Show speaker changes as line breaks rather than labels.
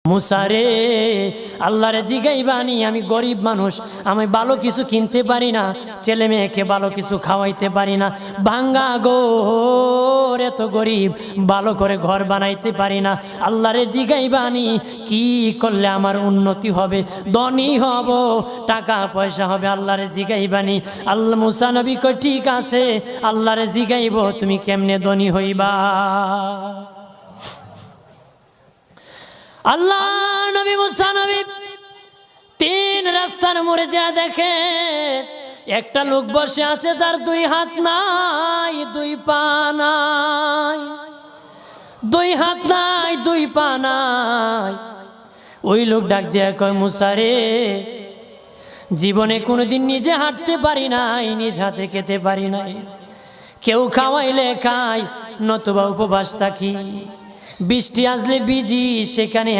মুসারে আল্লাহরে জিগাইবানি, আমি গরিব মানুষ, আমি ভালো কিছু কিনতে পারি না, ছেলে মেয়েকে ভালো কিছু খাওয়াইতে পারি না, ভাঙ্গা ঘর, এত গরিব, ভালো করে ঘর বানাইতে পারি না। আল্লাহরে জিগাইবানি কি করলে আমার উন্নতি হবে, ধনী হব, টাকা পয়সা হবে। আল্লাহরে জিগাইবানি। আল্লাহ মুসা নবী কই ঠিক আছে, আল্লাহরে জিগাইব তুমি কেমনে ধনী হইবা। আল্লাহ নবী মুসা নবী তিন রাস্তার মোড়ে যা দেখে একটা লোক বসে আছে, তার দুই হাত নাই, দুই পা নাই, দুই হাত নাই, দুই পা নাই। ওই লোক ডাক দিয়া কয়, মুসা রে, জীবনে কোনোদিন নিজে হাঁটতে পারি নাই, নিজ হাতে খেতে পারি নাই, কেউ খাওয়াইলে খাই, নতুবা উপবাস থাকি, বৃষ্টি আসলে ভিজি, সেখানে